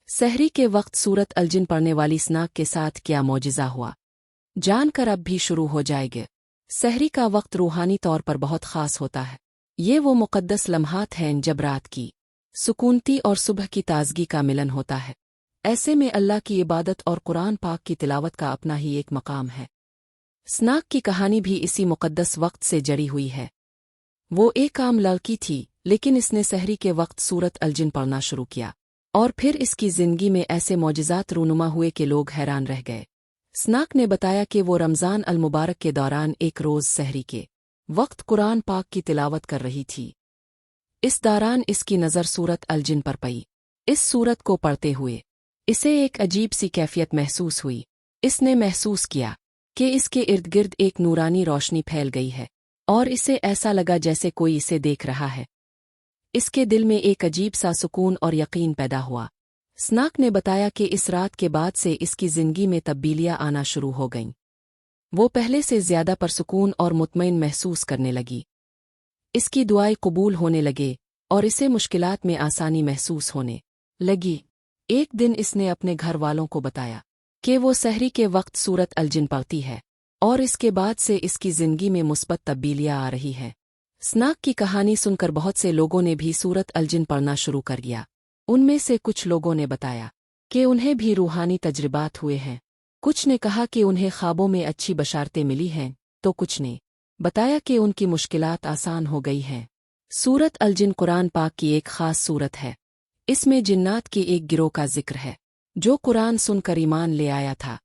सहरी के वक्त सूरत अलजिन पढ़ने वाली स्नाक के साथ क्या मौजिज़ा हुआ, जानकर अब भी शुरू हो जाएंगे। सहरी का वक्त रूहानी तौर पर बहुत ख़ास होता है। ये वो मुक़द्दस लम्हात हैं जब रात की सुकूनती और सुबह की ताज़गी का मिलन होता है। ऐसे में अल्लाह की इबादत और कुरान पाक की तिलावत का अपना ही एक मकाम है। स्नाक की कहानी भी इसी मुक़द्दस वक्त से जड़ी हुई है। वो एक आम लड़की थी, लेकिन इसने सहरी के वक्त सूरत अलजिन पढ़ना शुरू किया और फिर इसकी ज़िंदगी में ऐसे मौजिज़ात रूनुमा हुए कि लोग हैरान रह गए। स्नाक ने बताया कि वो रमज़ान अल मुबारक के दौरान एक रोज़ सहरी के वक्त कुरान पाक की तिलावत कर रही थी। इस दौरान इसकी नज़र सूरत अलजिन पर पई। इस सूरत को पढ़ते हुए इसे एक अजीब सी कैफियत महसूस हुई। इसने महसूस किया कि इसके इर्द गिर्द एक नूरानी रोशनी फैल गई है और इसे ऐसा लगा जैसे कोई इसे देख रहा है। इसके दिल में एक अजीब सा सुकून और यकीन पैदा हुआ। स्नाक ने बताया कि इस रात के बाद से इसकी ज़िंदगी में तब्दीलियां आना शुरू हो गईं। वो पहले से ज़्यादा परसुकून और मुतमईन महसूस करने लगी। इसकी दुआएं कबूल होने लगे और इसे मुश्किलात में आसानी महसूस होने लगी। एक दिन इसने अपने घर वालों को बताया कि वो सहरी के वक्त सूरत अलजिन पढ़ती है और इसके बाद से इसकी ज़िंदगी में मुस्बत तब्दीलियां आ रही हैं। स्नाक की कहानी सुनकर बहुत से लोगों ने भी सूरत अलजिन पढ़ना शुरू कर दिया। उनमें से कुछ लोगों ने बताया कि उन्हें भी रूहानी तजर्बात हुए हैं। कुछ ने कहा कि उन्हें ख्वाबों में अच्छी बशारतें मिली हैं, तो कुछ ने बताया कि उनकी मुश्किलात आसान हो गई हैं। सूरत अलजिन कुरान पाक की एक ख़ास सूरत है। इसमें जिन्नात के एक गिरोह का जिक्र है जो कुरान सुनकर ईमान ले आया था।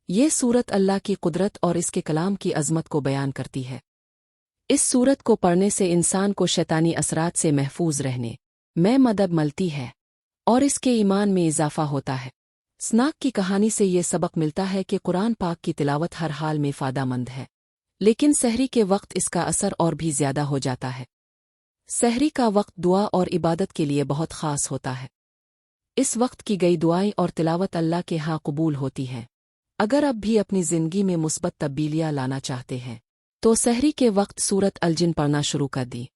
ये सूरत अल्लाह की कुदरत और इसके कलाम की अज़मत को बयान करती है। इस सूरत को पढ़ने से इंसान को शैतानी असरात से महफूज रहने में मदद मिलती है और इसके ईमान में इजाफा होता है। स्नाक की कहानी से ये सबक मिलता है कि कुरान पाक की तिलावत हर हाल में फ़ायदेमंद है, लेकिन सहरी के वक्त इसका असर और भी ज़्यादा हो जाता है। सहरी का वक्त दुआ और इबादत के लिए बहुत ख़ास होता है। इस वक्त की गई दुआएं और तिलावत अल्लाह के यहाँ कबूल होती हैं। अगर अब भी अपनी ज़िंदगी में मुस्बत तब्दीलियाँ लाना चाहते हैं तो सहरी के वक्त सूरत अलजिन पढ़ना शुरू कर दी।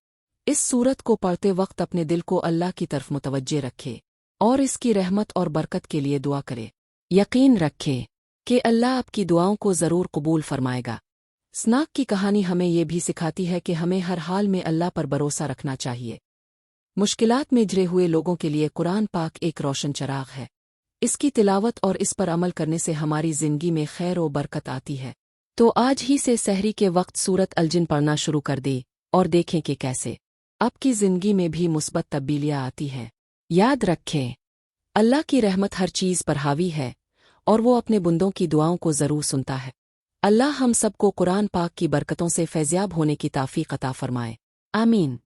इस सूरत को पढ़ते वक्त अपने दिल को अल्लाह की तरफ मुतवज्जे रखे और इसकी रहमत और बरकत के लिए दुआ करे। यकीन रखे कि अल्लाह आपकी दुआओं को ज़रूर कबूल फरमाएगा। स्नाक की कहानी हमें ये भी सिखाती है कि हमें हर हाल में अल्लाह पर भरोसा रखना चाहिए। मुश्किलात में घिरे हुए लोगों के लिए कुरान पाक एक रोशन चराग है। इसकी तिलावत और इस पर अमल करने से हमारी ज़िंदगी में खैर और बरकत आती है। तो आज ही से सहरी के वक्त सूरत अलजिन पढ़ना शुरू कर दे और देखें कि कैसे आपकी ज़िंदगी में भी मुस्बत तब्दीलियाँ आती हैं। याद रखें, अल्लाह की रहमत हर चीज़ पर हावी है और वो अपने बंदों की दुआओं को ज़रूर सुनता है। अल्लाह हम सबको कुरान पाक की बरकतों से फैज़याब होने की तौफ़ीक़ अता फ़रमाए। आमीन।